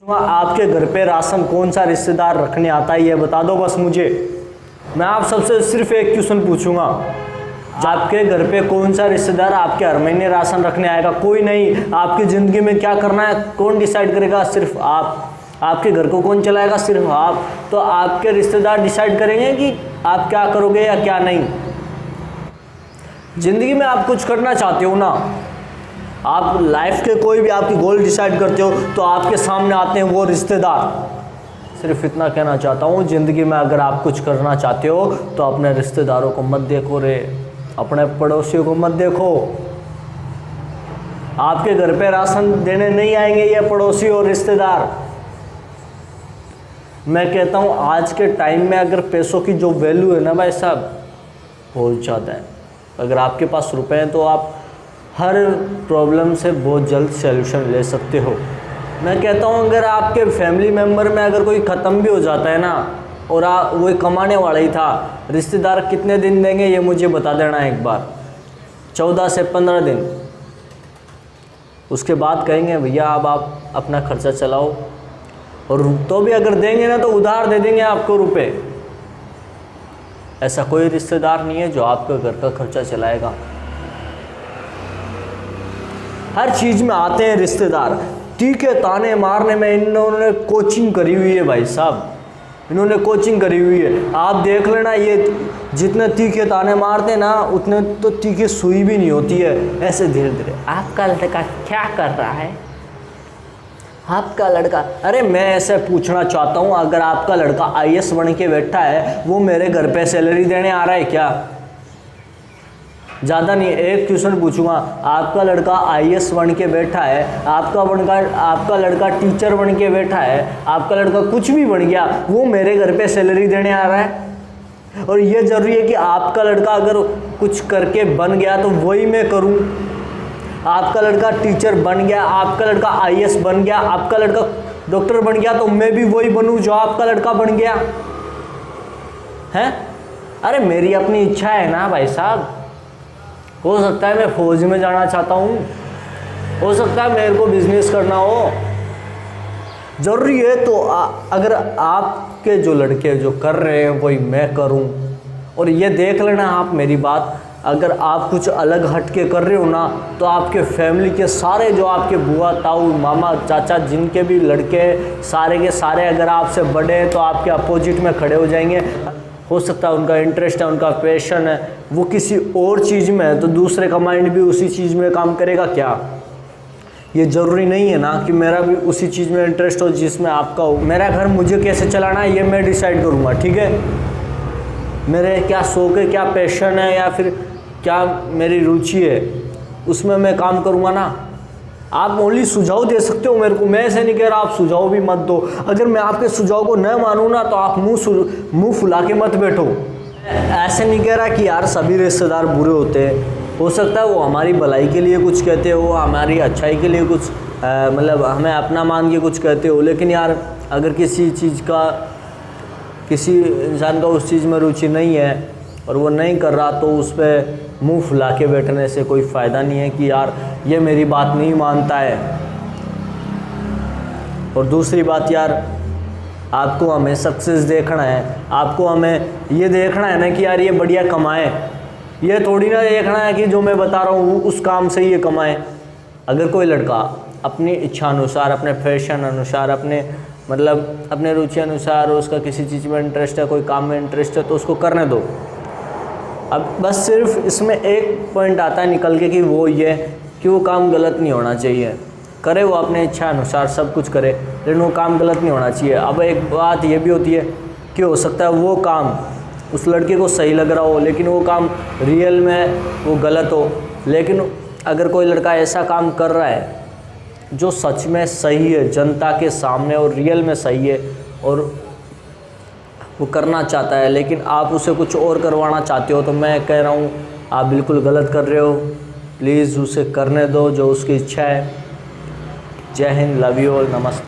आपके घर पे राशन कौन सा रिश्तेदार रखने आता है ये बता दो बस मुझे। मैं आप सबसे सिर्फ एक क्वेश्चन पूछूंगा, आपके घर पे कौन सा रिश्तेदार आपके हर महीने राशन रखने आएगा? कोई नहीं। आपकी ज़िंदगी में क्या करना है कौन डिसाइड करेगा? सिर्फ आप। आपके घर को कौन चलाएगा? सिर्फ आप। तो आपके रिश्तेदार डिसाइड करेंगे कि आप क्या करोगे या क्या नहीं। ज़िंदगी में आप कुछ करना चाहते हो ना, आप लाइफ के कोई भी आपकी गोल डिसाइड करते हो तो आपके सामने आते हैं वो रिश्तेदार। सिर्फ इतना कहना चाहता हूँ, ज़िंदगी में अगर आप कुछ करना चाहते हो तो अपने रिश्तेदारों को मत देखो रे, अपने पड़ोसियों को मत देखो। आपके घर पे राशन देने नहीं आएंगे ये पड़ोसी और रिश्तेदार। मैं कहता हूँ आज के टाइम में अगर पैसों की जो वैल्यू है ना भाई साहब, बहुत ज़्यादा है। अगर आपके पास रुपए हैं तो आप हर प्रॉब्लम से बहुत जल्द सॉल्यूशन ले सकते हो। मैं कहता हूँ अगर आपके फैमिली मेम्बर में अगर कोई ख़त्म भी हो जाता है ना और वो कमाने वाला ही था, रिश्तेदार कितने दिन देंगे ये मुझे बता देना एक बार। 14 से 15 दिन। उसके बाद कहेंगे भैया अब आप अपना खर्चा चलाओ, और तो भी अगर देंगे ना तो उधार दे देंगे आपको रुपए। ऐसा कोई रिश्तेदार नहीं है जो आपके घर का खर्चा चलाएगा। हर चीज़ में आते हैं रिश्तेदार। तीखे ताने मारने में इन्होंने कोचिंग करी हुई है भाई साहब, इन्होंने कोचिंग करी हुई है। आप देख लेना, ये जितने तीखे ताने मारते ना उतने तो तीखी सुई भी नहीं होती है। ऐसे धीरे धीरे, आपका लड़का क्या कर रहा है? आपका लड़का, अरे मैं ऐसे पूछना चाहता हूँ, अगर आपका लड़का IAS बन के बैठा है, वो मेरे घर पे सैलरी देने आ रहा है क्या? ज़्यादा नहीं, एक क्वेश्चन पूछूंगा। आपका लड़का IAS बन के बैठा है, आपका लड़का टीचर बन के बैठा है, आपका लड़का कुछ भी बन गया, वो मेरे घर पे सैलरी देने आ रहा है? और ये ज़रूरी है कि आपका लड़का अगर कुछ करके बन गया तो वही मैं करूं? आपका लड़का टीचर बन गया, आपका लड़का IAS बन गया, आपका लड़का डॉक्टर बन गया, तो मैं भी वही बनूं जो आपका लड़का बन गया है? अरे मेरी अपनी इच्छा है ना भाई साहब। हो सकता है मैं फौज में जाना चाहता हूँ, हो सकता है मेरे को बिजनेस करना हो। ज़रूरी है तो अगर आपके जो लड़के जो कर रहे हैं वही मैं करूँ। और ये देख लेना आप मेरी बात, अगर आप कुछ अलग हट के कर रहे हो ना तो आपके फैमिली के सारे जो आपके बुआ ताऊ मामा चाचा जिनके भी लड़के सारे के सारे अगर आपसे बड़े हैं तो आपके अपोजिट में खड़े हो जाएंगे। हो सकता है उनका इंटरेस्ट है, उनका पैशन है वो किसी और चीज़ में है, तो दूसरे का माइंड भी उसी चीज़ में काम करेगा क्या? ये ज़रूरी नहीं है ना कि मेरा भी उसी चीज़ में इंटरेस्ट हो जिसमें आपका हो। मेरा घर मुझे कैसे चलाना है ये मैं डिसाइड करूँगा, ठीक है? मेरे क्या शौक है, क्या पैशन है, या फिर क्या मेरी रुचि है, उसमें मैं काम करूँगा ना। आप ओनली सुझाव दे सकते हो मेरे को, मैं ऐसे नहीं कह रहा आप सुझाव भी मत दो। अगर मैं आपके सुझाव को न मानूँ ना तो आप मुंह फुला के मत बैठो। ऐसे नहीं कह रहा कि यार सभी रिश्तेदार बुरे होते हैं। हो सकता है वो हमारी भलाई के लिए कुछ कहते हो, हमारी अच्छाई के लिए कुछ मतलब हमें अपना मान के कुछ कहते हो, लेकिन यार अगर किसी इंसान का उस चीज़ में रुचि नहीं है और वो नहीं कर रहा तो उस पर मुँह फुला के बैठने से कोई फ़ायदा नहीं है कि यार ये मेरी बात नहीं मानता है। और दूसरी बात यार, आपको हमें सक्सेस देखना है, आपको हमें ये देखना है ना कि यार ये बढ़िया कमाए। ये थोड़ी ना देखना है कि जो मैं बता रहा हूँ उस काम से ये कमाए। अगर कोई लड़का अपनी इच्छा अनुसार, अपने फैशन अनुसार, अपने रुचि अनुसार उसका किसी चीज़ में इंटरेस्ट है, कोई काम में इंटरेस्ट है तो उसको करने दो। अब बस सिर्फ इसमें एक पॉइंट आता है निकल के कि वो ये कि वो काम गलत नहीं होना चाहिए। करे वो अपने इच्छा अनुसार सब कुछ करे, लेकिन वो काम गलत नहीं होना चाहिए। अब एक बात ये भी होती है कि हो सकता है वो काम उस लड़के को सही लग रहा हो लेकिन वो काम रियल में वो गलत हो। लेकिन अगर कोई लड़का ऐसा काम कर रहा है जो सच में सही है, जनता के सामने और रियल में सही है, और वो करना चाहता है लेकिन आप उसे कुछ और करवाना चाहते हो, तो मैं कह रहा हूँ आप बिल्कुल गलत कर रहे हो। प्लीज़ उसे करने दो जो उसकी इच्छा है। जय हिंद, लव यू ऑल, नमस्ते।